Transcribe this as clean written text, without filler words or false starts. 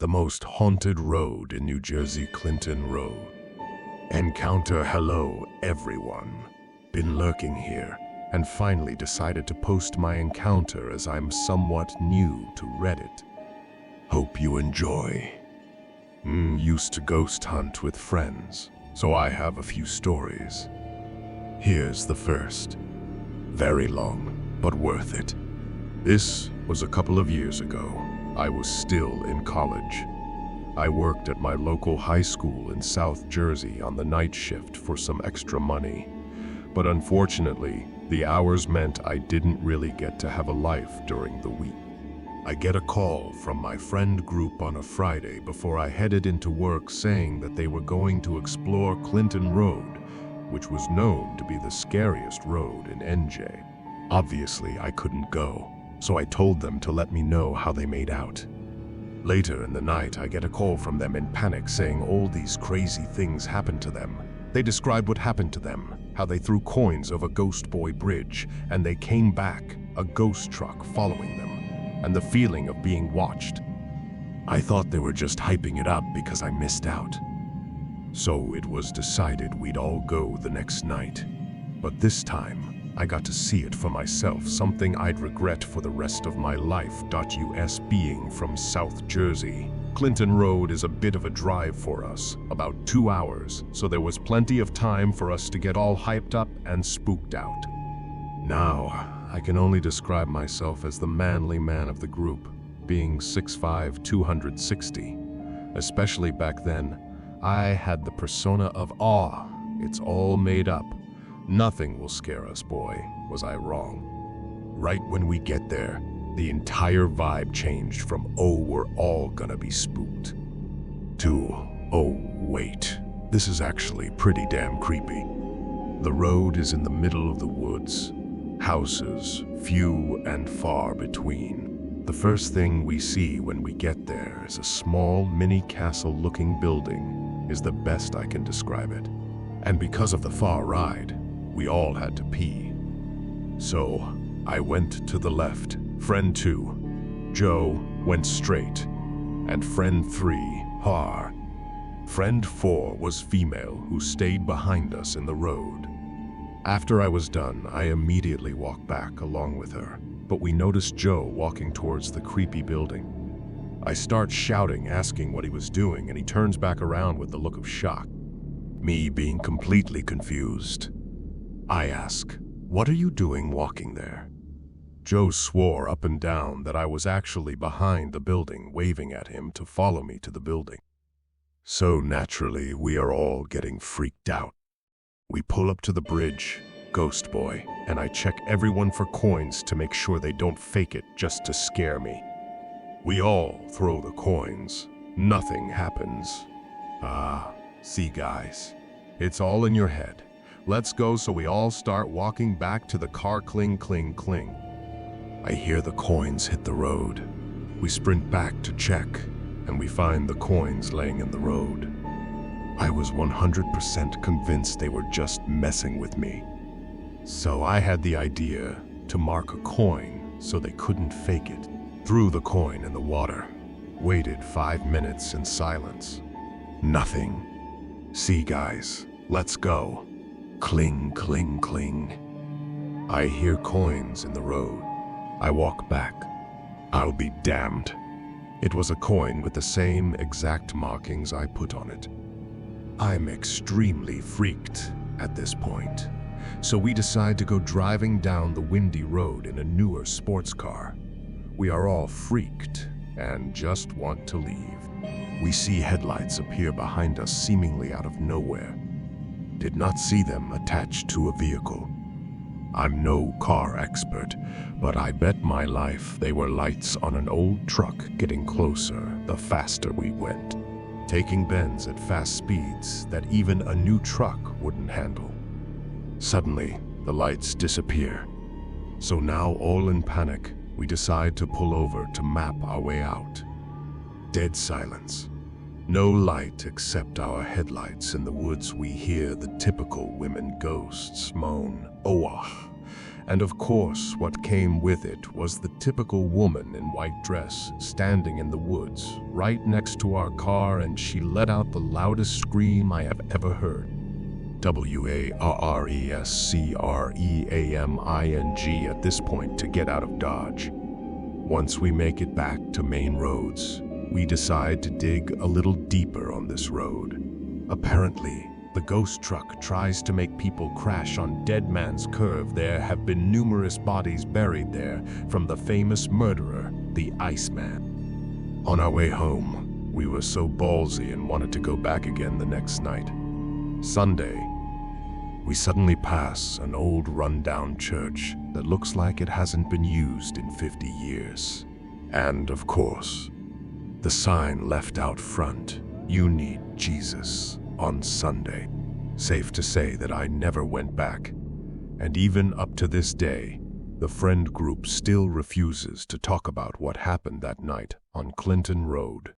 the most haunted road in New Jersey, Clinton Road. Encounter hello, everyone. Been lurking here, and finally decided to post my encounter as I'm somewhat new to Reddit. Hope you enjoy. Used to ghost hunt with friends, so I have a few stories. Here's the first. Very long, but worth it. This was a couple of years ago. I was still in college. I worked at my local high school in South Jersey on the night shift for some extra money. But unfortunately, the hours meant I didn't really get to have a life during the week. I get a call from my friend group on a Friday before I headed into work saying that they were going to explore Clinton Road, which was known to be the scariest road in NJ. Obviously, I couldn't go, so I told them to let me know how they made out. Later in the night, I get a call from them in panic saying all these crazy things happened to them. They described what happened to them, how they threw coins over Ghost Boy Bridge, and they came back, a ghost truck following them, and the feeling of being watched. I thought they were just hyping it up because I missed out. So it was decided we'd all go the next night. But this time, I got to see it for myself, something I'd regret for the rest of my life. Us being from South Jersey, Clinton Road is a bit of a drive for us, about 2 hours, so there was plenty of time for us to get all hyped up and spooked out. Now, I can only describe myself as the manly man of the group, being 6'5", 260. Especially back then, I had the persona of awe. It's all made up. Nothing will scare us, boy. Was I wrong? Right when we get there, the entire vibe changed from, oh, we're all gonna be spooked, to, oh, wait, this is actually pretty damn creepy. The road is in the middle of the woods. Houses, few and far between. The first thing we see when we get there is a small mini castle-looking building, is the best I can describe it. And because of the far ride, we all had to pee. So I went to the left. Friend 2, Joe, went straight. And friend 3, Har. Friend 4 was female who stayed behind us in the road. After I was done, I immediately walked back along with her, but we noticed Joe walking towards the creepy building. I start shouting, asking what he was doing, and he turns back around with the look of shock. Me being completely confused. I ask, "What are you doing walking there?" Joe swore up and down that I was actually behind the building, waving at him to follow me to the building. So naturally, we are all getting freaked out. We pull up to the bridge, Ghost Boy, and I check everyone for coins to make sure they don't fake it just to scare me. We all throw the coins. Nothing happens. See guys, it's all in your head. Let's go, so we all start walking back to the car. Cling, cling, cling. I hear the coins hit the road. We sprint back to check, and we find the coins laying in the road. I was 100% convinced they were just messing with me. So I had the idea to mark a coin so they couldn't fake it. Threw the coin in the water. Waited 5 minutes in silence. Nothing. See guys, let's go. Cling, cling, cling. I hear coins in the road. I walk back. I'll be damned. It was a coin with the same exact markings I put on it. I'm extremely freaked at this point, so we decide to go driving down the windy road in a newer sports car. We are all freaked and just want to leave. We see headlights appear behind us seemingly out of nowhere. Did not see them attached to a vehicle. I'm no car expert, but I bet my life they were lights on an old truck getting closer the faster we went, taking bends at fast speeds that even a new truck wouldn't handle. Suddenly, the lights disappear. So now, all in panic, we decide to pull over to map our way out. Dead silence. No light except our headlights. In the woods, we hear the typical women ghosts moan, "Oh," And of course, what came with it was the typical woman in white dress standing in the woods right next to our car, and she let out the loudest scream I have ever heard. WARRESCREAMING at this point to get out of Dodge. Once we make it back to main roads, we decide to dig a little deeper on this road. Apparently, the ghost truck tries to make people crash on Dead Man's Curve. There have been numerous bodies buried there from the famous murderer, the Iceman. On our way home, we were so ballsy and wanted to go back again the next night. Sunday, we suddenly pass an old rundown church that looks like it hasn't been used in 50 years. And of course, the sign left out front, "You need Jesus," on Sunday. Safe to say that I never went back. And even up to this day, the friend group still refuses to talk about what happened that night on Clinton Road.